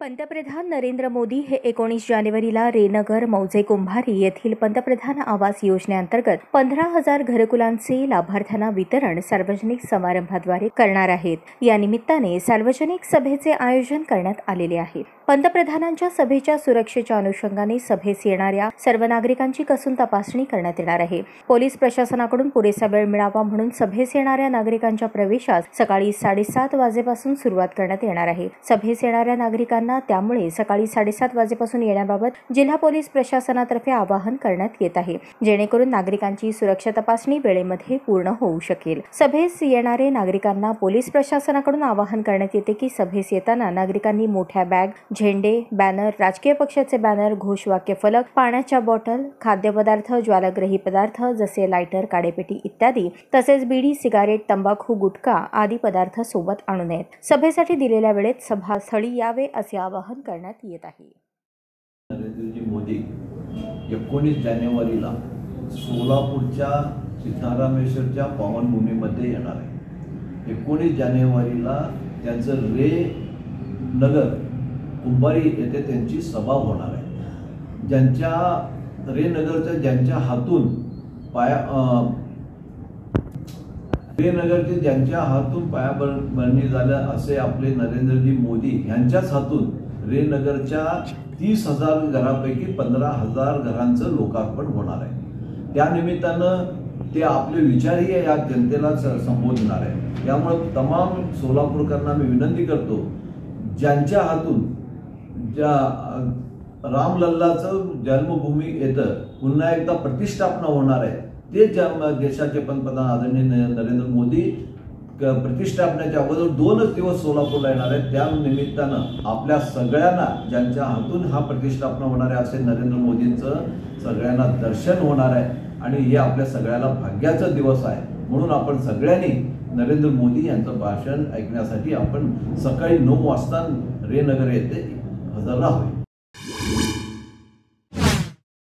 पंतप्रधान नरेंद्र मोदी हे 19 जानेवारीला रेनगर मौजे कुंभारी येथील पंतप्रधान आवास योजनेअंतर्गत 15,000 घरकुलांचे लाभार्थ्यांना वितरण सार्वजनिक समारंभाद्वारे करणार आहेत। या निमित्ताने सार्वजनिक सभेचे आयोजन करण्यात आलेले आहे। पंतप्रधानांच्या सभेच्या सुरक्षेच्या अनुषंगाने सभेस येणाऱ्या सर्व नागरिकांची कसून तपासणी करण्यात येणार आहे। पोलीस प्रशासनाकडून पुरेसा वेळ मिळावा म्हणून सभेस येणाऱ्या नागरिकांच्या प्रवेशास सकाळी 7:30 वाजेपासून सुरुवात करण्यात येणार आहे। सभेस येणाऱ्या नागरिकांना त्यामुळे सकाळी 7:30 वाजेपासून येण्याबाबत जिल्हा पोलीस प्रशासनातर्फे आवाहन करण्यात येत आहे, जेणेकरून नागरिकांची सुरक्षा तपासणी वेळेमध्ये पूर्ण होऊ शकेल। सभेस येणारे नागरिकांना पोलीस प्रशासनाकडून आवाहन करण्यात येते की सभेस येताना नागरिकांनी मोठ्या बॅग, झेंडे, बॅनर, राजकीय पक्षाचे बॅनर, घोषवाक्य फलक, पाण्याच्या बॉटल, खाद्यपदार्थ, ज्वालाग्रही पदार्थ जसे लायटर, काडेपेटी इत्यादी तसेच बीडी, सिगारेट, तंबाखू, गुटखा आदी पदार्थ सोबत आणू नयेत। सभेसाठी दिलेल्या वेळेत सभास्थळी यावे असे आवाहन करण्यात येत आहे। नरेंद्रजी मोदी 19 जानेवारीला सोलापूरच्या सिद्धारामेश्वरच्या पावनभूमीमध्ये येणार आहे। 19 जानेवारीला त्यांचं रे नगर कुंभारी येथे त्यांची सभा होणार आहे। ज्यांच्या हातून पायाभरणी झाल्या असे आपले नरेंद्रजी मोदी यांच्याच हातून रेनगरच्या 30,000 घरापैकी 15,000 घरांचं लोकार्पण होणार आहे। त्या निमित्तानं ते आपले विचारही या जनतेला संबोधणार आहे। त्यामुळे तमाम सोलापूरकरांना मी विनंती करतो, ज्यांच्या हातून रामलल्लाचं जन्मभूमी येतं पुन्हा एकदा प्रतिष्ठापना होणार आहे, ते देशाचे पंतप्रधान आदरणीय नरेंद्र मोदी प्रतिष्ठापनेच्या अगोदर 2 दिवस सोलापूरला येणार आहेत। त्या निमित्तानं आपल्या सगळ्यांना ज्यांच्या हातून हा प्रतिष्ठापना होणार आहे असे नरेंद्र मोदींचं सगळ्यांना दर्शन होणार आहे आणि हे आपल्या सगळ्याला भाग्याचा दिवस आहे। म्हणून आपण सगळ्यांनी नरेंद्र मोदी यांचं भाषण ऐकण्यासाठी आपण सकाळी 9 वाजता रेनगर येथे हजर राहावे।